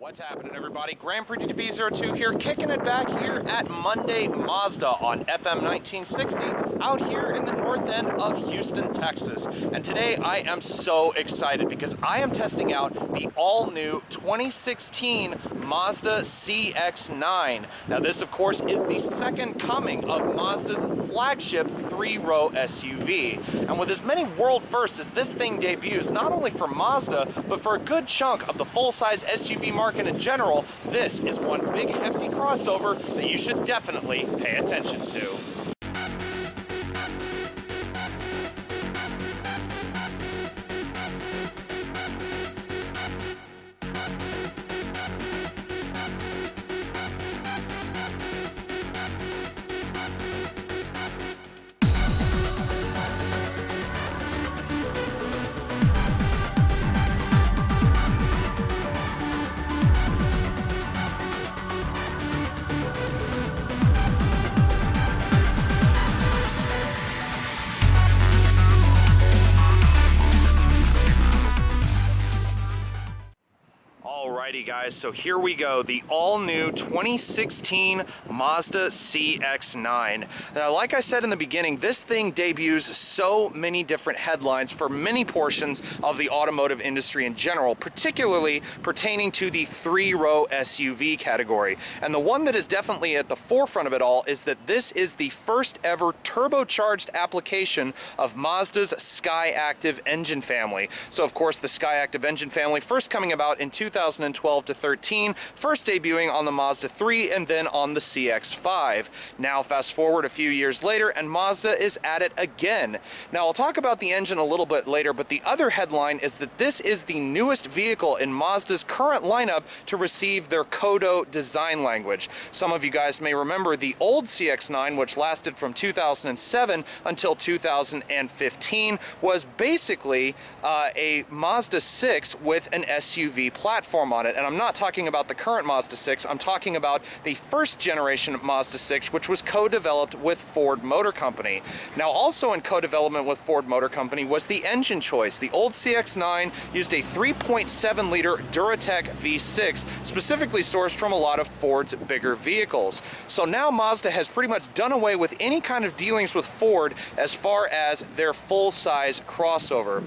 What's happening, everybody? Grand Prix DB02 here, kicking it back here at Munday Mazda on FM 1960 out here in the north end of Houston, Texas. And today I am so excited because I am testing out the all-new 2016 Mazda CX-9. Now this, of course, is the second coming of Mazda's flagship three-row SUV. And with as many world firsts as this thing debuts, not only for Mazda, but for a good chunk of the full-size SUV market in general, this is one big hefty crossover that you should definitely pay attention to. Alrighty guys, so here we go, the all-new 2016 Mazda CX-9. Now, like I said in the beginning, this thing debuts so many different headlines for many portions of the automotive industry in general, particularly pertaining to the three-row SUV category. And the one that is definitely at the forefront of it all is that this is the first ever turbocharged application of Mazda's Skyactiv engine family. So of course the Skyactiv engine family first coming about in 2012 to 13, first debuting on the Mazda 3 and then on the CX-5. Now fast forward a few years later and Mazda is at it again. Now I'll talk about the engine a little bit later, but the other headline is that this is the newest vehicle in Mazda's current lineup to receive their Kodo design language. Some of you guys may remember the old CX-9, which lasted from 2007 until 2015, was basically a Mazda 6 with an SUV platform on it. And I'm not talking about the current Mazda 6, I'm talking about the first generation Mazda 6, which was co-developed with Ford Motor Company. Now also in co-development with Ford Motor Company was the engine choice. The old CX-9 used a 3.7 liter Duratec V6, specifically sourced from a lot of Ford's bigger vehicles. So now Mazda has pretty much done away with any kind of dealings with Ford as far as their full-size crossover.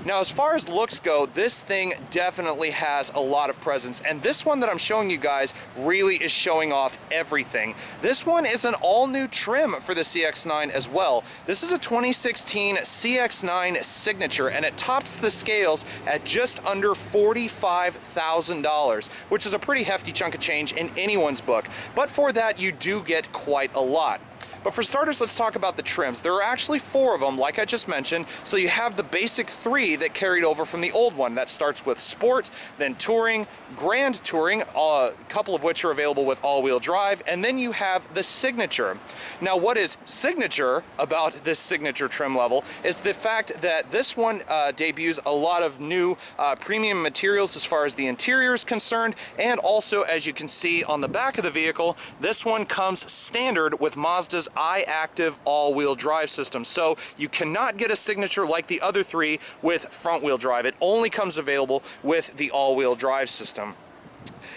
Now as far as looks go, this thing definitely has a lot of presence, and this one that I'm showing you guys really is showing off everything. This one is an all-new trim for the CX-9 as well. This is a 2016 CX-9 Signature, and it tops the scales at just under $45,000, which is a pretty hefty chunk of change in anyone's book. But for that, you do get quite a lot. But for starters, let's talk about the trims. There are actually 4 of them, like I just mentioned. So you have the basic 3 that carried over from the old one. That starts with Sport, then Touring, Grand Touring, a couple of which are available with all-wheel drive, and then you have the Signature. Now, what is signature about this Signature trim level is the fact that this one debuts a lot of new premium materials as far as the interior is concerned, and also, as you can see on the back of the vehicle, this one comes standard with Mazda's iActive all-wheel drive system. So you cannot get a Signature like the other 3 with front-wheel drive. It only comes available with the all-wheel drive system.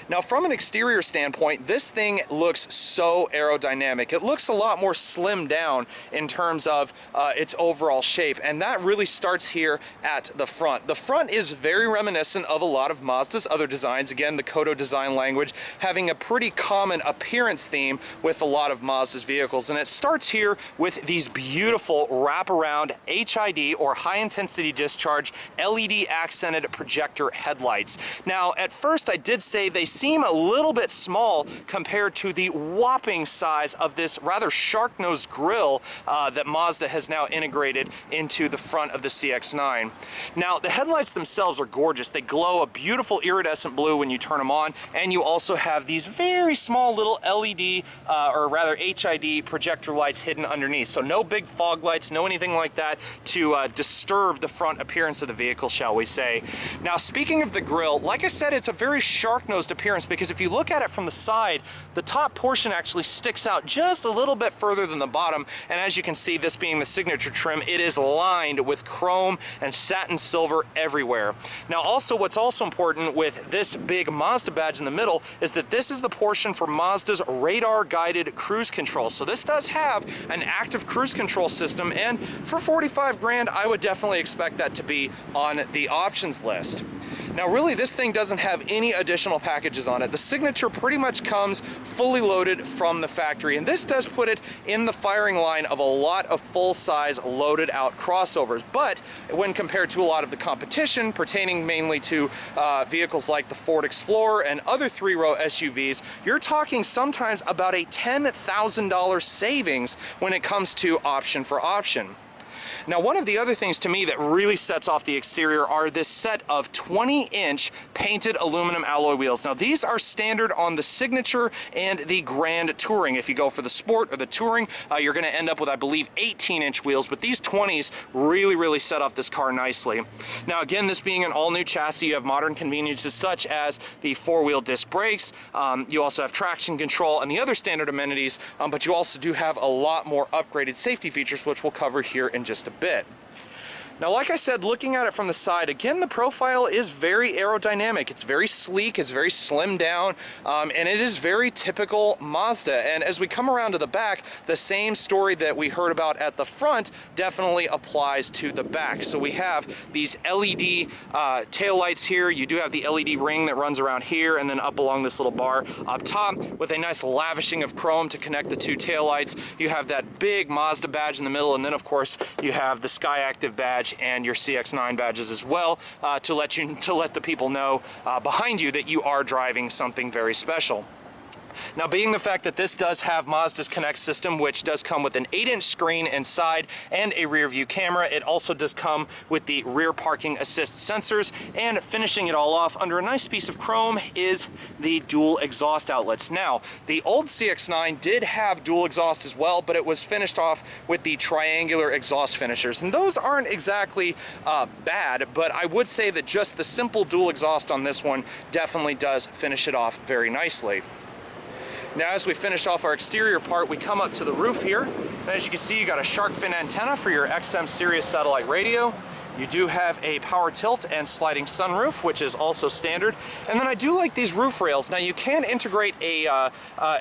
Now from an exterior standpoint, this thing looks so aerodynamic. It looks a lot more slimmed down in terms of its overall shape, and that really starts here at the front. The front is very reminiscent of a lot of Mazda's other designs. Again, the Kodo design language having a pretty common appearance theme with a lot of Mazda's vehicles, and it starts here with these beautiful wraparound HID or high intensity discharge LED accented projector headlights. Now at first I did say they seem a little bit small compared to the whopping size of this rather shark-nosed grille that Mazda has now integrated into the front of the CX-9. Now the headlights themselves are gorgeous. They glow a beautiful iridescent blue when you turn them on, and you also have these very small little LED or rather HID projector lights hidden underneath. So no big fog lights, no anything like that to disturb the front appearance of the vehicle, shall we say. Now speaking of the grille, like I said, it's a very shark black-nosed appearance because if you look at it from the side, the top portion actually sticks out just a little bit further than the bottom. And as you can see, this being the signature trim, it is lined with chrome and satin silver everywhere. Now also, what's also important with this big Mazda badge in the middle is that this is the portion for Mazda's radar-guided cruise control. So this does have an active cruise control system, and for 45 grand, I would definitely expect that to be on the options list. Now really, this thing doesn't have any additional packages on it. The signature pretty much comes fully loaded from the factory, and this does put it in the firing line of a lot of full-size loaded out crossovers. But when compared to a lot of the competition pertaining mainly to vehicles like the Ford Explorer and other three-row SUVs, you're talking sometimes about a $10,000 savings when it comes to option for option. Now, one of the other things to me that really sets off the exterior are this set of 20-inch painted aluminum alloy wheels. Now, these are standard on the Signature and the Grand Touring. If you go for the Sport or the Touring, you're going to end up with, I believe, 18-inch wheels, but these 20s really set off this car nicely. Now, again, this being an all-new chassis, you have modern conveniences such as the four-wheel disc brakes. You also have traction control and the other standard amenities, but you also do have a lot more upgraded safety features, which we'll cover here in just a bit. Now, like I said, looking at it from the side, again, the profile is very aerodynamic. It's very sleek, it's very slimmed down, and it is very typical Mazda. And as we come around to the back, the same story that we heard about at the front definitely applies to the back. So we have these LED taillights here. You do have the LED ring that runs around here and then up along this little bar up top with a nice lavishing of chrome to connect the two taillights. You have that big Mazda badge in the middle, and then, of course, you have the Skyactiv badge and your CX-9 badges as well to let the people know behind you that you are driving something very special. Now, being the fact that this does have Mazda's Connect system, which does come with an 8-inch screen inside and a rear view camera, it also does come with the rear parking assist sensors, and finishing it all off under a nice piece of chrome is the dual exhaust outlets. Now, the old CX-9 did have dual exhaust as well, but it was finished off with the triangular exhaust finishers, and those aren't exactly bad, but I would say that just the simple dual exhaust on this one definitely does finish it off very nicely. Now, as we finish off our exterior part, we come up to the roof here, and as you can see, you got a shark fin antenna for your XM Sirius satellite radio. You do have a power tilt and sliding sunroof, which is also standard. And then I do like these roof rails. Now, you can integrate a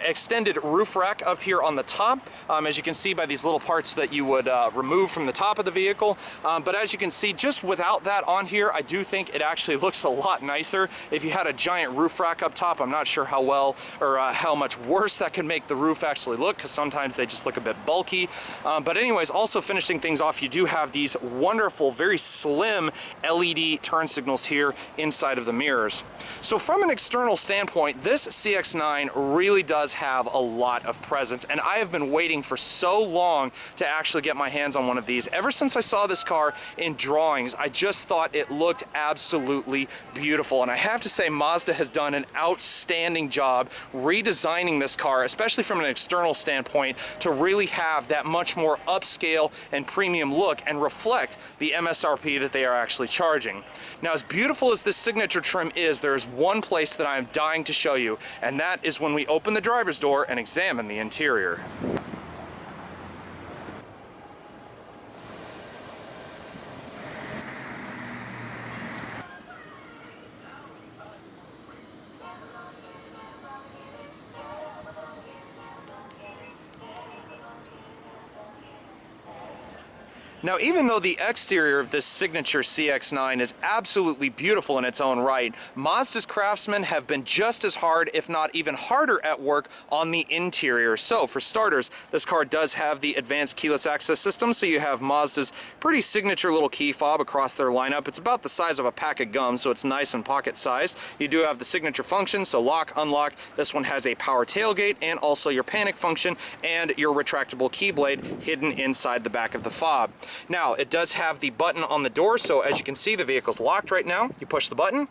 extended roof rack up here on the top, as you can see by these little parts that you would remove from the top of the vehicle. But as you can see, just without that on here, I do think it actually looks a lot nicer. If you had a giant roof rack up top, I'm not sure how well or how much worse that could make the roof actually look, because sometimes they just look a bit bulky. But anyways, also finishing things off, you do have these wonderful, very slim LED turn signals here inside of the mirrors. So from an external standpoint, this CX-9 really does have a lot of presence, and I have been waiting for so long to actually get my hands on one of these. Ever since I saw this car in drawings, I just thought it looked absolutely beautiful, and I have to say Mazda has done an outstanding job redesigning this car, especially from an external standpoint, to really have that much more upscale and premium look and reflect the MSRP that they are actually charging. Now, as beautiful as this signature trim is, there is one place that I am dying to show you, and that is when we open the driver's door and examine the interior. Now, even though the exterior of this signature CX-9 is absolutely beautiful in its own right, Mazda's craftsmen have been just as hard, if not even harder, at work on the interior. So, for starters, this car does have the advanced keyless access system, so you have Mazda's pretty signature little key fob across their lineup. It's about the size of a pack of gum, so it's nice and pocket-sized. You do have the signature function, so lock, unlock. This one has a power tailgate and also your panic function and your retractable key blade hidden inside the back of the fob. Now, it does have the button on the door, so as you can see, the vehicle's locked right now. You push the button,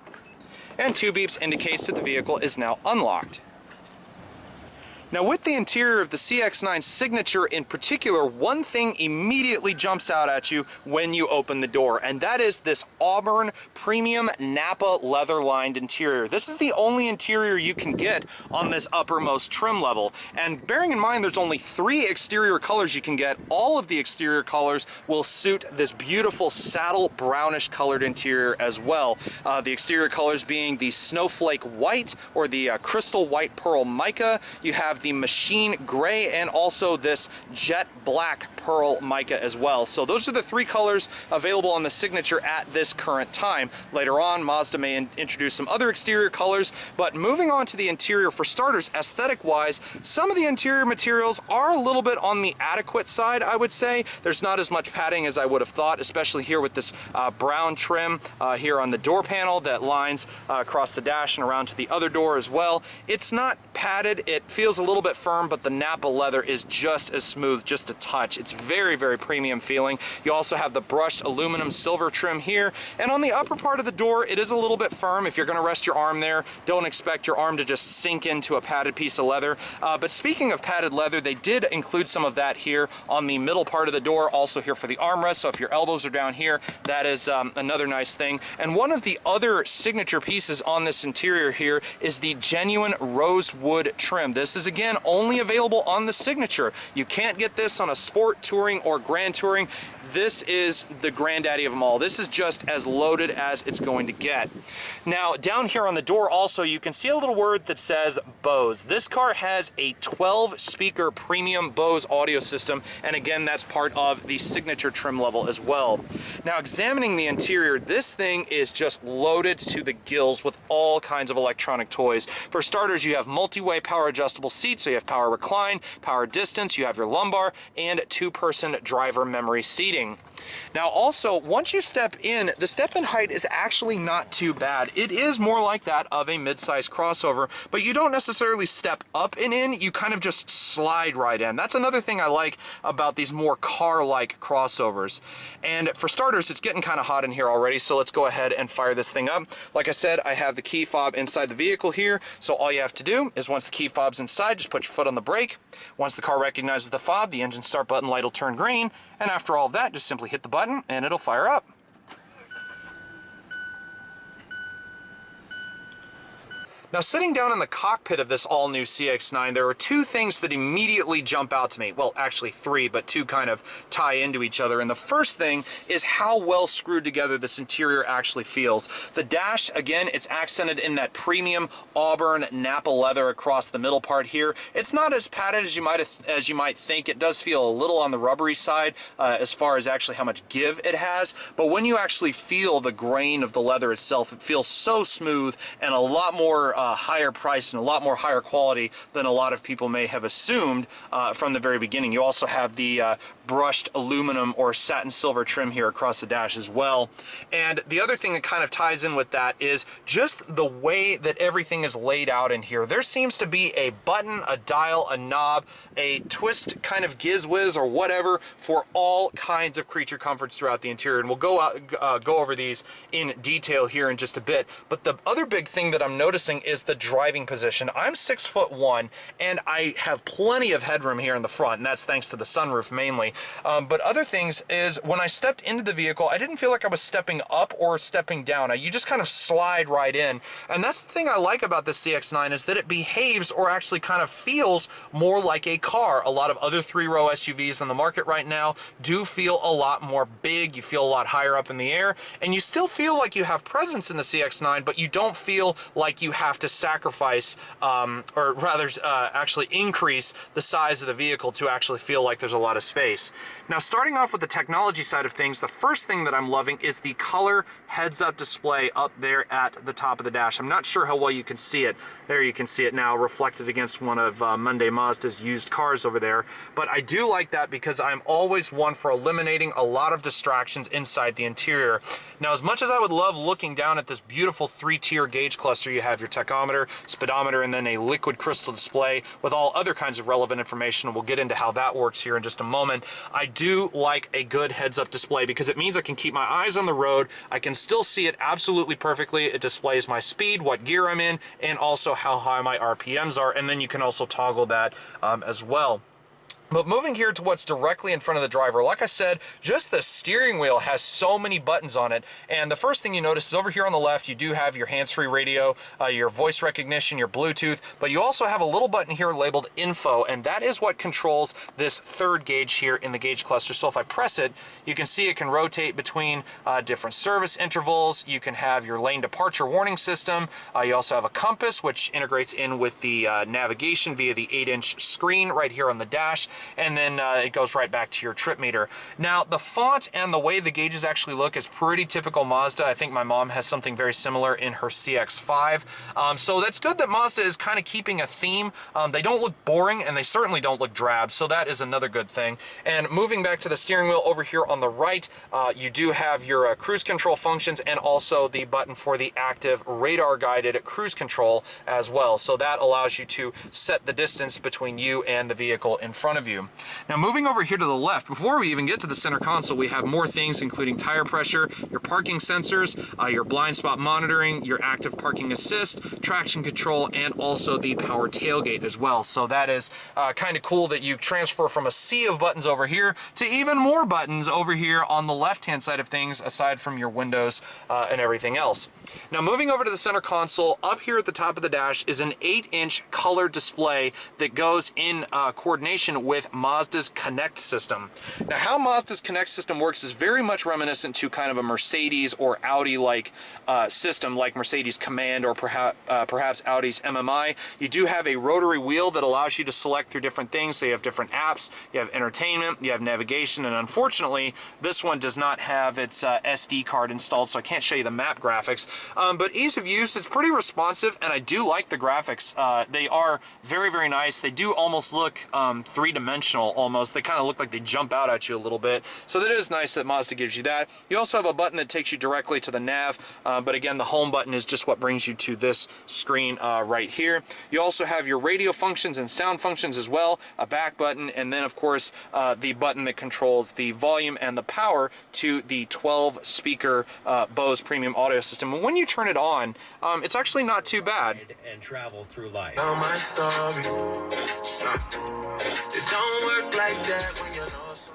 and 2 beeps indicates that the vehicle is now unlocked. Now with the interior of the CX-9 Signature in particular, one thing immediately jumps out at you when you open the door, and that is this Auburn premium Napa leather lined interior. This is the only interior you can get on this uppermost trim level, and bearing in mind there's only 3 exterior colors you can get, all of the exterior colors will suit this beautiful saddle brownish colored interior as well. The exterior colors being the snowflake white or the crystal white pearl mica, you have the machine gray, and also this jet black pearl mica as well. So those are the 3 colors available on the Signature at this current time. Later on, Mazda may introduce some other exterior colors, but moving on to the interior, for starters, aesthetic wise, some of the interior materials are a little bit on the adequate side, I would say. There's not as much padding as I would have thought, especially here with this brown trim here on the door panel that lines across the dash and around to the other door as well. It's not padded, it feels a little bit firm, but the Napa leather is just as smooth, just a touch. It's very, very premium feeling. You also have the brushed aluminum silver trim here, and on the upper part of the door, it is a little bit firm. If you're going to rest your arm there, don't expect your arm to just sink into a padded piece of leather. But speaking of padded leather, they did include some of that here on the middle part of the door, also here for the armrest, so if your elbows are down here, that is another nice thing. And one of the other signature pieces on this interior here is the genuine rosewood trim. This is again only available on the Signature. You can't get this on a sport touring or grand touring. This is the granddaddy of them all. This is just as loaded as it's going to get. Now, down here on the door also, you can see a little word that says Bose. This car has a 12-speaker premium Bose audio system, and again, that's part of the Signature trim level as well. Now, examining the interior, this thing is just loaded to the gills with all kinds of electronic toys. For starters, you have multi-way power adjustable seats, so you have power recline, power distance, you have your lumbar, and 2-person driver memory seating. Now also, once you step in, the step-in height is actually not too bad. It is more like that of a mid-size crossover, but you don't necessarily step up and in, you kind of just slide right in. That's another thing I like about these more car-like crossovers. And for starters, it's getting kind of hot in here already, so let's go ahead and fire this thing up. Like I said, I have the key fob inside the vehicle here, so all you have to do is once the key fob's inside, just put your foot on the brake. Once the car recognizes the fob, the engine start button light will turn green, and after all of that, just simply hit the button and it'll fire up. Now, sitting down in the cockpit of this all-new CX-9, there are 2 things that immediately jump out to me. Well, actually 3, but 2 kind of tie into each other. And the first thing is how well screwed together this interior actually feels. The dash, again, it's accented in that premium Auburn Napa leather across the middle part here. It's not as padded as you might think. It does feel a little on the rubbery side as far as actually how much give it has. But when you actually feel the grain of the leather itself, it feels so smooth and a lot more higher price and a lot more higher quality than a lot of people may have assumed from the very beginning. You also have the brushed aluminum or satin silver trim here across the dash as well. And the other thing that kind of ties in with that is just the way that everything is laid out in here. There seems to be a button, a dial, a knob, a twist kind of giz-whiz or whatever for all kinds of creature comforts throughout the interior. And we'll go over these in detail here in just a bit. But the other big thing that I'm noticing is the driving position. I'm 6'1" and I have plenty of headroom here in the front, and that's thanks to the sunroof mainly. But other things is when I stepped into the vehicle, I didn't feel like I was stepping up or stepping down. You just kind of slide right in. And that's the thing I like about this CX-9 is that it behaves or actually kind of feels more like a car. A lot of other 3-row SUVs on the market right now do feel a lot more big. You feel a lot higher up in the air, and you still feel like you have presence in the CX-9, but you don't feel like you have to sacrifice or rather actually increase the size of the vehicle to actually feel like there's a lot of space. Now, starting off with the technology side of things, the first thing that I'm loving is the color heads-up display up there at the top of the dash. I'm not sure how well you can see it. There you can see it now reflected against one of Munday Mazda's used cars over there. But I do like that because I'm always one for eliminating a lot of distractions inside the interior. Now, as much as I would love looking down at this beautiful 3-tier gauge cluster, you have your tachometer, speedometer, and then a liquid crystal display with all other kinds of relevant information. We'll get into how that works here in just a moment. I do like a good heads-up display because it means I can keep my eyes on the road. I can still see it absolutely perfectly. It displays my speed, what gear I'm in, and also how high my RPMs are, and then you can also toggle that as well. But moving here to what's directly in front of the driver, like I said, just the steering wheel has so many buttons on it. And the first thing you notice is over here on the left, you do have your hands-free radio, your voice recognition, your Bluetooth, but you also have a little button here labeled info, and that is what controls this third gauge here in the gauge cluster. So if I press it, you can see it can rotate between different service intervals. You can have your lane departure warning system. You also have a compass, which integrates in with the navigation via the 8-inch screen right here on the dash. And then it goes right back to your trip meter. Now, the font and the way the gauges actually look is pretty typical Mazda. I think my mom has something very similar in her CX-5. So that's good that Mazda is kind of keeping a theme. They don't look boring, and they certainly don't look drab, so that is another good thing. And moving back to the steering wheel over here on the right, you do have your cruise control functions and also the button for the active radar-guided cruise control as well. So that allows you to set the distance between you and the vehicle in front of you. Now, moving over here to the left, before we even get to the center console, we have more things, including tire pressure, your parking sensors, your blind spot monitoring, your active parking assist, traction control, and also the power tailgate as well. So that is kind of cool that you transfer from a sea of buttons over here to even more buttons over here on the left-hand side of things, aside from your windows and everything else. Now, moving over to the center console, up here at the top of the dash is an 8-inch color display that goes in coordination with Mazda's Connect system. Now, how Mazda's Connect system works is very much reminiscent to kind of a Mercedes or Audi-like system, like Mercedes Command or perhaps Audi's MMI. You do have a rotary wheel that allows you to select through different things. So you have different apps, you have entertainment, you have navigation, and unfortunately, this one does not have its SD card installed, so I can't show you the map graphics. But ease of use, it's pretty responsive, and I do like the graphics. They are very, very nice. They do almost look three-dimensional almost. They kind of look like they jump out at you a little bit. So that is nice that Mazda gives you that. You also have a button that takes you directly to the nav, but again, the home button is just what brings you to this screen right here. You also have your radio functions and sound functions as well, a back button, and then of course the button that controls the volume and the power to the 12 speaker Bose premium audio system. And when you turn it on, it's actually not too bad. And travel through life. Tell my story. It don't work like that when you're lost.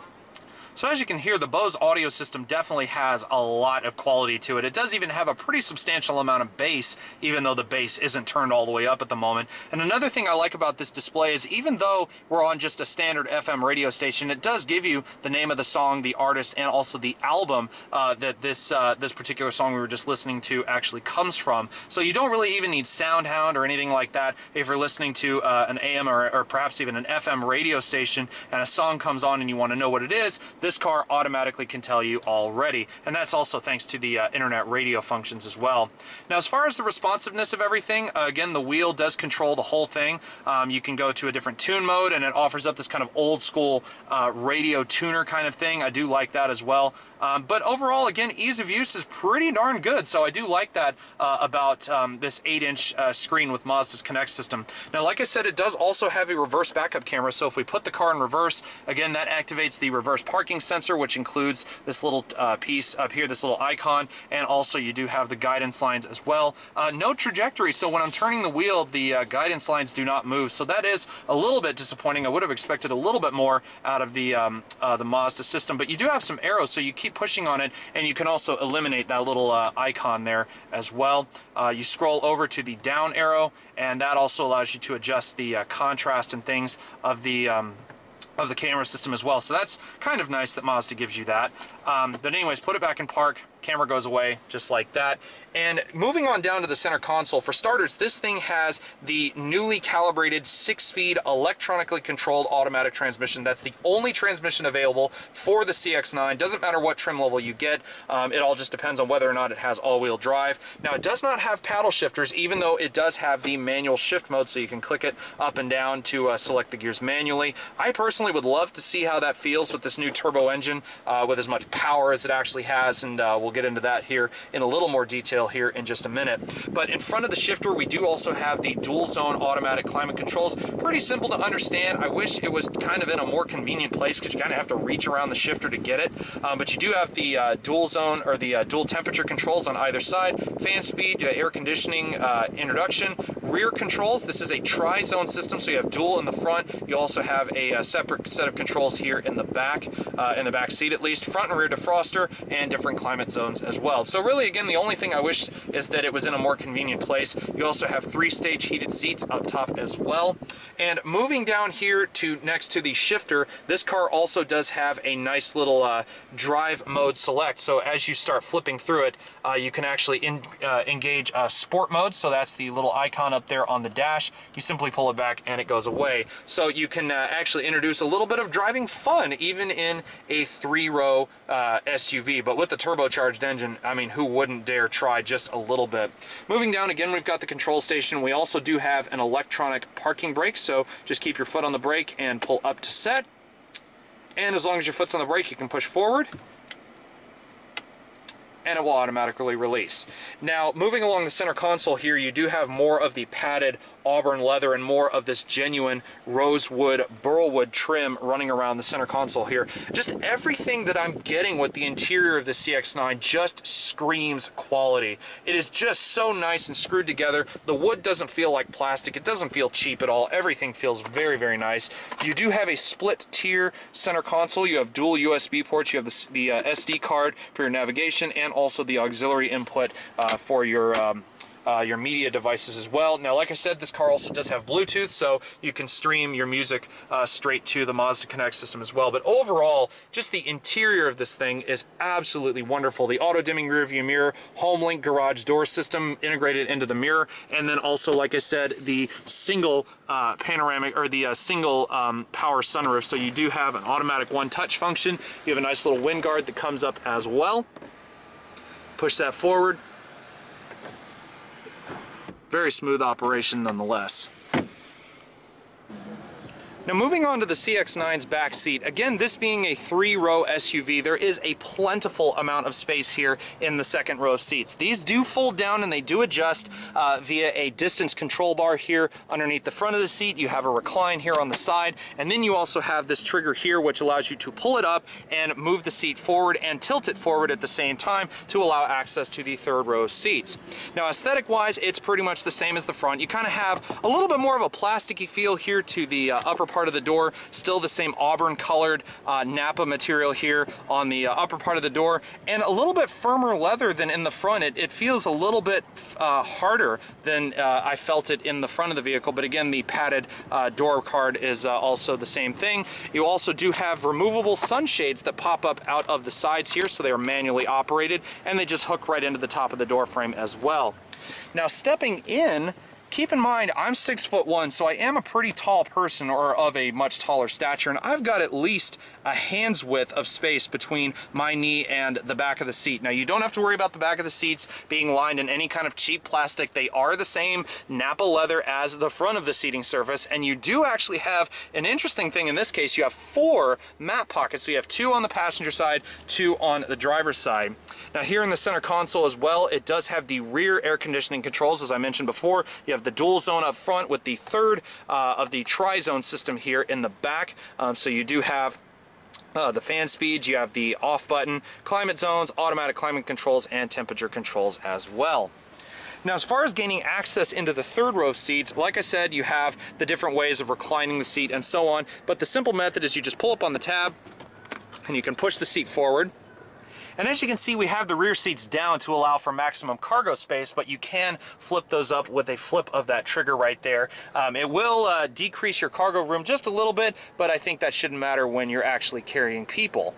So as you can hear, the Bose audio system definitely has a lot of quality to it. It does even have a pretty substantial amount of bass, even though the bass isn't turned all the way up at the moment. And another thing I like about this display is even though we're on just a standard FM radio station, it does give you the name of the song, the artist, and also the album that this particular song we were just listening to actually comes from. So you don't really even need SoundHound or anything like that if you're listening to an AM or perhaps even an FM radio station and a song comes on and you want to know what it is. This car automatically can tell you already, and that's also thanks to the internet radio functions as well. Now, as far as the responsiveness of everything, again, the wheel does control the whole thing. You can go to a different tune mode, and it offers up this kind of old school radio tuner kind of thing. I do like that as well. But overall, again, ease of use is pretty darn good, so I do like that about this 8-inch screen with Mazda's Connect system. Now, like I said, it does also have a reverse backup camera, so if we put the car in reverse, again, that activates the reverse parking sensor, which includes this little piece up here, this little icon, and also you do have the guidance lines as well. No trajectory, so when I'm turning the wheel, the guidance lines do not move, so that is a little bit disappointing. I would have expected a little bit more out of the Mazda system, but you do have some arrows, so you keep pushing on it, and you can also eliminate that little icon there as well. You scroll over to the down arrow, and that also allows you to adjust the contrast and things of the camera system as well. So that's kind of nice that Mazda gives you that. But anyways, put it back in park, camera goes away just like that. And moving on down to the center console, for starters, this thing has the newly calibrated 6-speed electronically controlled automatic transmission. That's the only transmission available for the CX-9. Doesn't matter what trim level you get. It all just depends on whether or not it has all-wheel drive. Now, it does not have paddle shifters, even though it does have the manual shift mode, so you can click it up and down to select the gears manually. I personally would love to see how that feels with this new turbo engine with as much power as it actually has, and we'll get into that here in a little more detail here in just a minute. But in front of the shifter, we do also have the dual zone automatic climate controls. Pretty simple to understand. I wish it was kind of in a more convenient place because you kind of have to reach around the shifter to get it. But you do have the dual zone or the dual temperature controls on either side, fan speed, air conditioning introduction, rear controls. This is a tri-zone system, so you have dual in the front. You also have a separate set of controls here in the back seat at least, front and rear defroster, and different climate zones as well. So really, again, the only thing I wish is that it was in a more convenient place. You also have 3-stage heated seats up top as well. And moving down here to next to the shifter, this car also does have a nice little drive mode select. So as you start flipping through it, you can actually engage sport mode. So that's the little icon up there on the dash. You simply pull it back and it goes away. So you can actually introduce a little bit of driving fun even in a 3-row SUV. But with the turbocharged engine, I mean, who wouldn't dare try just a little bit? Moving down again, we've got the control station. We also do have an electronic parking brake. So just keep your foot on the brake and pull up to set. And as long as your foot's on the brake, you can push forward, and it will automatically release. Now, moving along the center console here, you do have more of the padded auburn leather and more of this genuine rosewood burlwood trim running around the center console here. Just everything that I'm getting with the interior of the CX-9 just screams quality. It is just so nice and screwed together. The wood doesn't feel like plastic. It doesn't feel cheap at all. Everything feels very, very nice. You do have a split tier center console. You have dual USB ports. You have the SD card for your navigation, and also the auxiliary input for your media devices as well. Now, like I said, this car also does have Bluetooth, so you can stream your music straight to the Mazda Connect system as well. But overall, just the interior of this thing is absolutely wonderful. The auto-dimming rear view mirror, HomeLink garage door system integrated into the mirror, and then also, like I said, the single panoramic, or the single power sunroof. So you do have an automatic one-touch function. You have a nice little wind guard that comes up as well. Push that forward. Very smooth operation nonetheless. Now, moving on to the CX-9's back seat, again, this being a 3-row SUV, there is a plentiful amount of space here in the second row seats. These do fold down and they do adjust via a distance control bar here underneath the front of the seat. You have a recline here on the side, and then you also have this trigger here which allows you to pull it up and move the seat forward and tilt it forward at the same time to allow access to the third row seats. Now, aesthetic-wise, it's pretty much the same as the front. You kind of have a little bit more of a plasticky feel here to the upper part of the door. Still the same auburn colored Napa material here on the upper part of the door, and a little bit firmer leather than in the front. It feels a little bit harder than I felt it in the front of the vehicle, but again, the padded door card is also the same thing. You also do have removable sunshades that pop up out of the sides here, so they are manually operated, and they just hook right into the top of the door frame as well. Now, stepping in, keep in mind, I'm 6'1", so I am a pretty tall person, or of a much taller stature, and I've got at least a hand's width of space between my knee and the back of the seat. Now, you don't have to worry about the back of the seats being lined in any kind of cheap plastic. They are the same Napa leather as the front of the seating surface, and you do actually have an interesting thing in this case. You have 4 mat pockets, so you have 2 on the passenger side, 2 on the driver's side. Now, here in the center console as well, it does have the rear air conditioning controls, as I mentioned before. You have the dual zone up front with the third of the tri-zone system here in the back. So you do have the fan speeds, you have the off button, climate zones, automatic climate controls, and temperature controls as well. Now, as far as gaining access into the third row seats, like I said, you have the different ways of reclining the seat and so on, but the simple method is you just pull up on the tab and you can push the seat forward. And as you can see, we have the rear seats down to allow for maximum cargo space, but you can flip those up with a flip of that trigger right there. It will decrease your cargo room just a little bit, but I think that shouldn't matter when you're actually carrying people.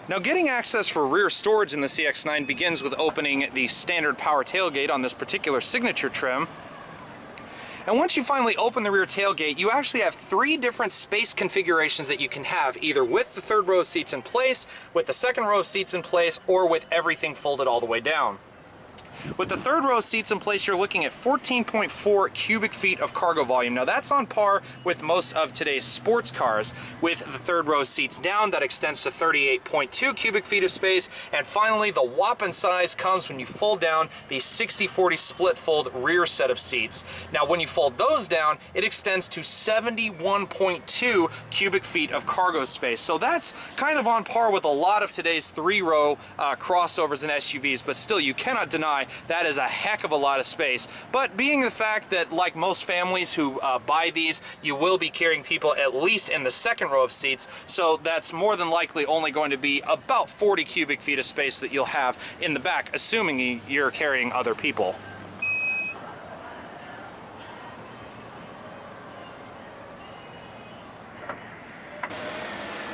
Now, getting access for rear storage in the CX-9 begins with opening the standard power tailgate on this particular signature trim. And once you finally open the rear tailgate, you actually have 3 different space configurations that you can have, either with the third row seats in place, with the second row seats in place, or with everything folded all the way down. With the third row of seats in place, you're looking at 14.4 cubic feet of cargo volume. Now that's on par with most of today's sports cars. With the third row of seats down, that extends to 38.2 cubic feet of space. And finally, the whopping size comes when you fold down the 60-40 split fold rear set of seats. Now when you fold those down, it extends to 71.2 cubic feet of cargo space. So that's kind of on par with a lot of today's three-row crossovers and SUVs, but still you cannot deny that is a heck of a lot of space. But being the fact that, like most families who buy these, you will be carrying people at least in the second row of seats, so that's more than likely only going to be about 40 cubic feet of space that you'll have in the back, assuming you're carrying other people.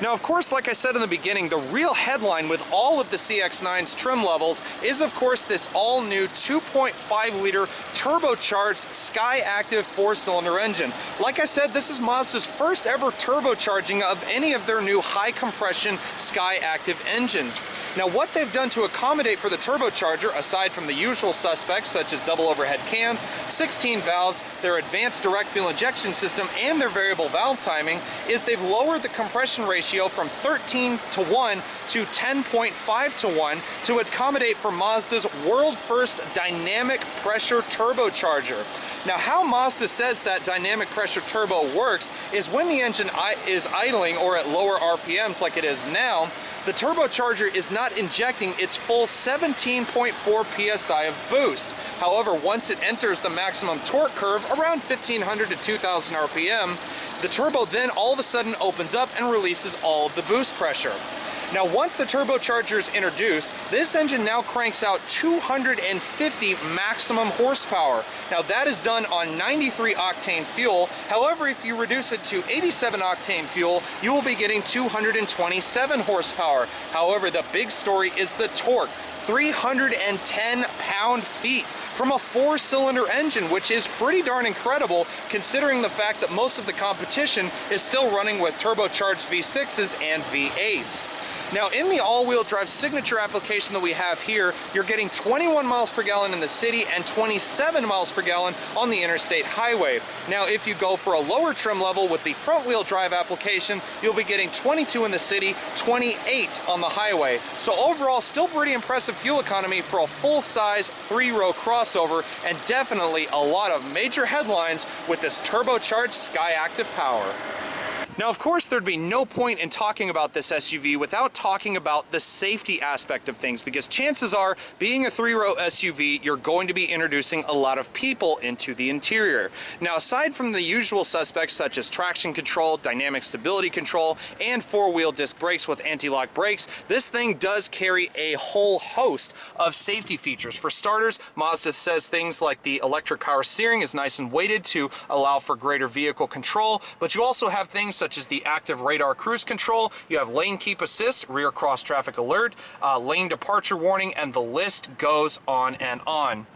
Now, of course, like I said in the beginning, the real headline with all of the CX-9's trim levels is, of course, this all-new 2.5-liter turbocharged Skyactiv 4-cylinder engine. Like I said, this is Mazda's first ever turbocharging of any of their new high-compression Skyactiv engines. Now, what they've done to accommodate for the turbocharger, aside from the usual suspects such as double overhead cams, 16 valves, their advanced direct fuel injection system, and their variable valve timing, is they've lowered the compression ratio from 13:1 to 10.5:1 to accommodate for Mazda's world-first dynamic pressure turbocharger. Now, how Mazda says that dynamic pressure turbo works is when the engine is idling or at lower RPMs like it is now, the turbocharger is not injecting its full 17.4 psi of boost. However, once it enters the maximum torque curve around 1500 to 2000 RPM, the turbo then all of a sudden opens up and releases all of the boost pressure. Now, once the turbocharger is introduced, this engine now cranks out 250 maximum horsepower. Now, that is done on 93 octane fuel. However, if you reduce it to 87 octane fuel, you will be getting 227 horsepower. However, the big story is the torque. 310 pound-feet from a 4-cylinder engine, which is pretty darn incredible considering the fact that most of the competition is still running with turbocharged V6s and V8s. Now, in the all-wheel drive signature application that we have here, you're getting 21 miles per gallon in the city and 27 miles per gallon on the interstate highway. Now, if you go for a lower trim level with the front-wheel drive application, you'll be getting 22 in the city, 28 on the highway. So overall, still pretty impressive fuel economy for a full-size 3-row crossover, and definitely a lot of major headlines with this turbocharged Skyactiv power. Now, of course, there'd be no point in talking about this SUV without talking about the safety aspect of things, because chances are, being a 3-row SUV, you're going to be introducing a lot of people into the interior. Now, aside from the usual suspects such as traction control, dynamic stability control, and 4-wheel disc brakes with anti-lock brakes, this thing does carry a whole host of safety features. For starters, Mazda says things like the electric power steering is nice and weighted to allow for greater vehicle control, but you also have things such as the active radar cruise control, you have lane keep assist, rear cross traffic alert, lane departure warning, and the list goes on and on.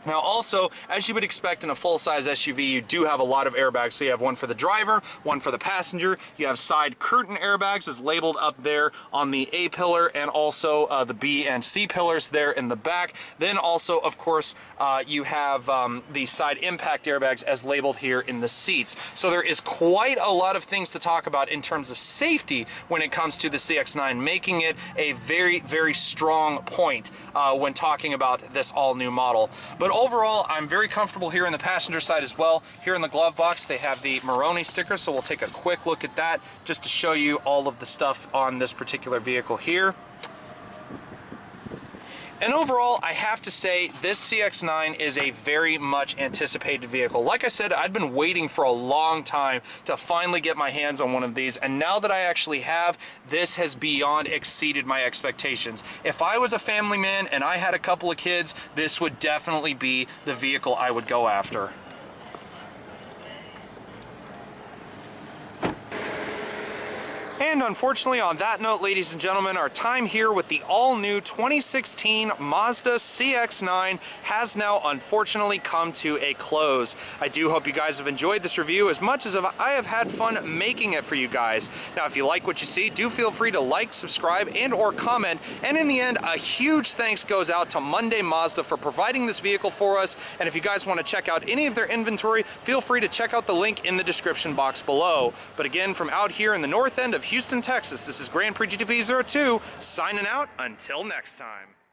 Now also, as you would expect in a full-size SUV, you do have a lot of airbags. So you have one for the driver, one for the passenger, you have side curtain airbags as labeled up there on the A pillar, and also the B and C pillars there in the back. Then also, of course, you have the side impact airbags as labeled here in the seats. So there is quite a lot of things to talk about in terms of safety when it comes to the CX-9, making it a very, very strong point when talking about this all-new model. But overall, I'm very comfortable here in the passenger side as well. Here in the glove box, they have the Moroni sticker, so we'll take a quick look at that just to show you all of the stuff on this particular vehicle here. And overall, I have to say, this CX-9 is a very much anticipated vehicle. Like I said, I'd been waiting for a long time to finally get my hands on one of these, and now that I actually have, this has beyond exceeded my expectations. If I was a family man and I had a couple of kids, this would definitely be the vehicle I would go after. And unfortunately, on that note, ladies and gentlemen, our time here with the all-new 2016 Mazda CX-9 has now unfortunately come to a close. I do hope you guys have enjoyed this review as much as I have had fun making it for you guys. Now, if you like what you see, do feel free to like, subscribe, and or comment. And in the end, a huge thanks goes out to Munday Mazda for providing this vehicle for us. And if you guys want to check out any of their inventory, feel free to check out the link in the description box below. But again, from out here in the north end of Houston, Texas, this is Grand Prix GTP 02 signing out until next time.